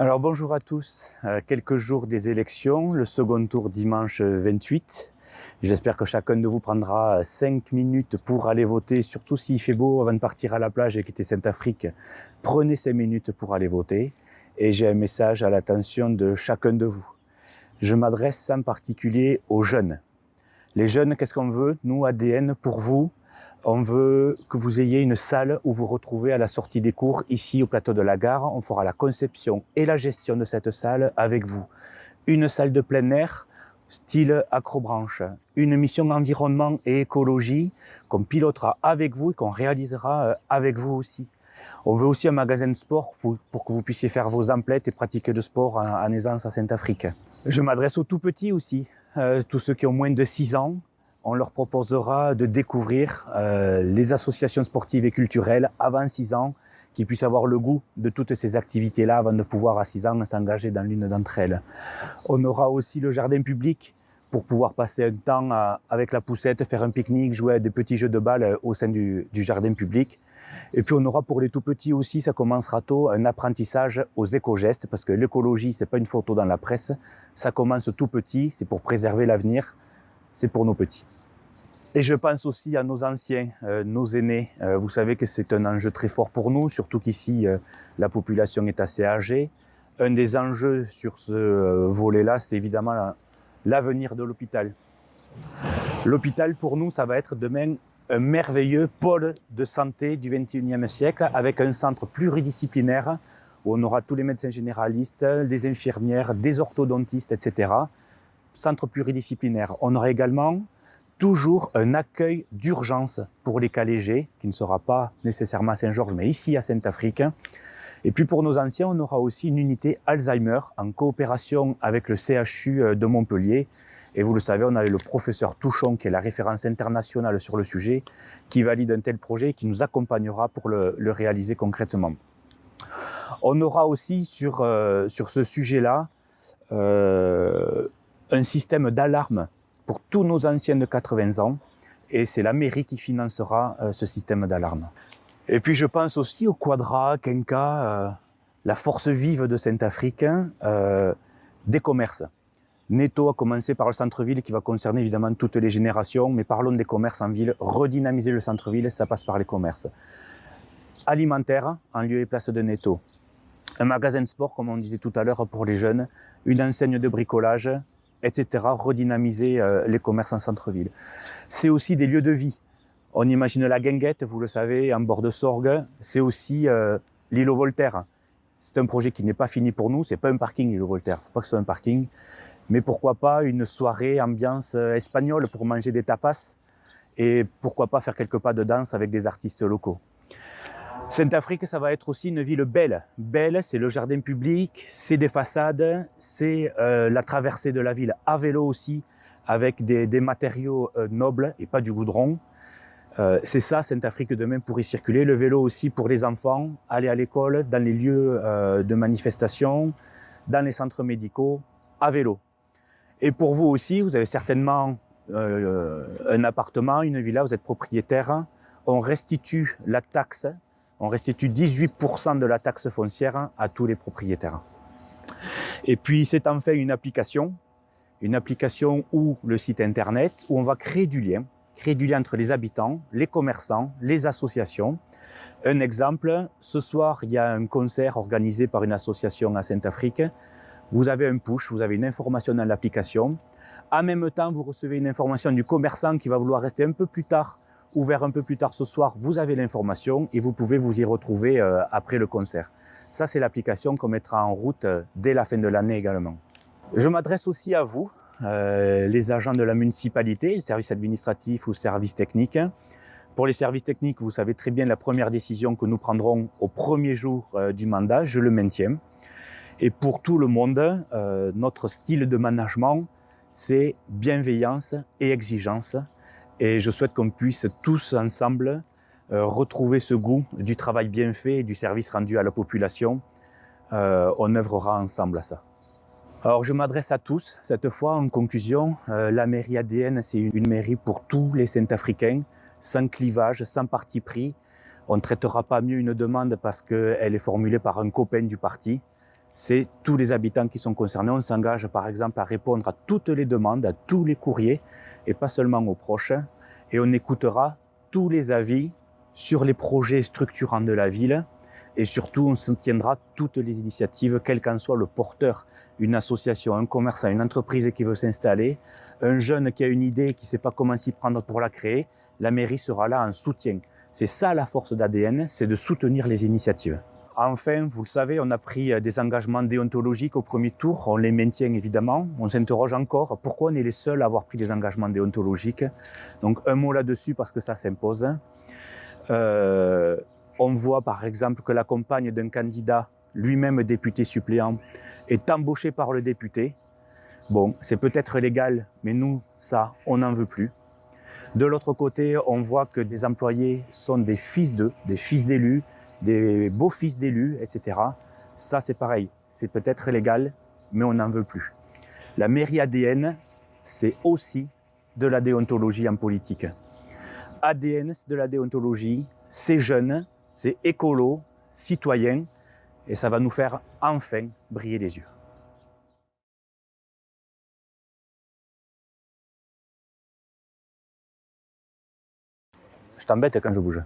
Alors bonjour à tous, quelques jours des élections, le second tour dimanche 28. J'espère que chacun de vous prendra 5 minutes pour aller voter, surtout s'il fait beau avant de partir à la plage et quitter Saint-Afrique. Prenez 5 minutes pour aller voter et j'ai un message à l'attention de chacun de vous. Je m'adresse en particulier aux jeunes. Les jeunes, qu'est-ce qu'on veut? Nous, ADN, pour vous, on veut que vous ayez une salle où vous retrouvez à la sortie des cours, ici au plateau de la gare. On fera la conception et la gestion de cette salle avec vous. Une salle de plein air, style acrobranche. Une mission environnement et écologie qu'on pilotera avec vous et qu'on réalisera avec vous aussi. On veut aussi un magasin de sport pour que vous puissiez faire vos emplettes et pratiquer de sport en aisance à Saint-Afrique. Je m'adresse aux tout petits aussi, tous ceux qui ont moins de 6 ans. On leur proposera de découvrir les associations sportives et culturelles avant 6 ans, qu'ils puissent avoir le goût de toutes ces activités-là avant de pouvoir à 6 ans s'engager dans l'une d'entre elles. On aura aussi le jardin public pour pouvoir passer un temps avec la poussette, faire un pique-nique, jouer à des petits jeux de balles au sein du jardin public. Et puis on aura pour les tout petits aussi, ça commencera tôt, un apprentissage aux éco-gestes, parce que l'écologie, c'est pas une photo dans la presse, ça commence tout petit, c'est pour préserver l'avenir, c'est pour nos petits. Et je pense aussi à nos anciens, nos aînés. Vous savez que c'est un enjeu très fort pour nous, surtout qu'ici, la population est assez âgée. Un des enjeux sur ce volet-là, c'est évidemment l'avenir de l'hôpital. L'hôpital, pour nous, ça va être demain un merveilleux pôle de santé du XXIe siècle, avec un centre pluridisciplinaire où on aura tous les médecins généralistes, des infirmières, des orthodontistes, etc. Centre pluridisciplinaire. On aura également toujours un accueil d'urgence pour les cas légers, qui ne sera pas nécessairement à Saint-Georges, mais ici à Saint-Afrique. Et puis pour nos anciens, on aura aussi une unité Alzheimer en coopération avec le CHU de Montpellier. Et vous le savez, on a le professeur Touchon, qui est la référence internationale sur le sujet, qui valide un tel projet et qui nous accompagnera pour le réaliser concrètement. On aura aussi sur ce sujet-là un système d'alarme pour tous nos anciens de 80 ans, et c'est la mairie qui financera ce système d'alarme. Et puis je pense aussi au Quadra, Kenka, la force vive de Saint-Afrique, des commerces. Netto a commencé par le centre-ville qui va concerner évidemment toutes les générations, mais parlons des commerces en ville. Redynamiser le centre-ville, ça passe par les commerces. Alimentaire, en lieu et place de Netto. Un magasin de sport, comme on disait tout à l'heure, pour les jeunes. Une enseigne de bricolage, etc. Redynamiser les commerces en centre-ville. C'est aussi des lieux de vie. On imagine la Guinguette, vous le savez, en bord de Sorgue. C'est aussi l'îlot Voltaire. C'est un projet qui n'est pas fini pour nous. C'est pas un parking, l'îlot Voltaire. Il ne faut pas que ce soit un parking. Mais pourquoi pas une soirée ambiance espagnole pour manger des tapas, et pourquoi pas faire quelques pas de danse avec des artistes locaux. Saint-Afrique, ça va être aussi une ville belle. Belle, c'est le jardin public, c'est des façades, c'est la traversée de la ville à vélo aussi, avec des matériaux nobles et pas du goudron. C'est ça, Saint-Afrique demain, pour y circuler. Le vélo aussi pour les enfants, aller à l'école, dans les lieux de manifestation, dans les centres médicaux, à vélo. Et pour vous aussi, vous avez certainement un appartement, une villa, vous êtes propriétaire. On restitue la taxe, on restitue 18% de la taxe foncière à tous les propriétaires. Et puis c'est enfin une application ou le site internet où on va créer du lien entre les habitants, les commerçants, les associations. Un exemple, ce soir, il y a un concert organisé par une association à Saint-Afrique. Vous avez un push, vous avez une information dans l'application. En même temps, vous recevez une information du commerçant qui va vouloir rester un peu plus tard, ouvert un peu plus tard ce soir. Vous avez l'information et vous pouvez vous y retrouver après le concert. Ça, c'est l'application qu'on mettra en route dès la fin de l'année également. Je m'adresse aussi à vous, les agents de la municipalité, services administratifs ou services techniques. Pour les services techniques, vous savez très bien la première décision que nous prendrons au premier jour du mandat, je le maintiens. Et pour tout le monde, notre style de management, c'est bienveillance et exigence. Et je souhaite qu'on puisse tous ensemble retrouver ce goût du travail bien fait et du service rendu à la population. On œuvrera ensemble à ça. Alors je m'adresse à tous, cette fois en conclusion, la mairie ADN, c'est une mairie pour tous les Saint-Africains, sans clivage, sans parti pris. On ne traitera pas mieux une demande parce qu'elle est formulée par un copain du parti. c'est tous les habitants qui sont concernés. On s'engage par exemple à répondre à toutes les demandes, à tous les courriers, et pas seulement aux proches. Et on écoutera tous les avis sur les projets structurants de la ville. Et surtout, on soutiendra toutes les initiatives, quel qu'en soit le porteur, une association, un commerçant, une entreprise qui veut s'installer, un jeune qui a une idée, qui ne sait pas comment s'y prendre pour la créer, la mairie sera là en soutien. C'est ça la force d'ADN, c'est de soutenir les initiatives. Enfin, vous le savez, on a pris des engagements déontologiques au premier tour, on les maintient évidemment, on s'interroge encore pourquoi on est les seuls à avoir pris des engagements déontologiques. Donc un mot là-dessus parce que ça s'impose. On voit par exemple que la compagne d'un candidat, lui-même député suppléant, est embauchée par le député. Bon, c'est peut-être légal, mais nous, ça, on n'en veut plus. De l'autre côté, on voit que des employés sont des fils d'eux, des fils d'élus, des beaux-fils d'élus, etc. Ça, c'est pareil, c'est peut-être légal, mais on n'en veut plus. La mairie ADN, c'est aussi de la déontologie en politique. ADN, c'est de la déontologie, c'est jeune, c'est écolo, citoyen, et ça va nous faire enfin briller les yeux. Je t'embête quand je bouge.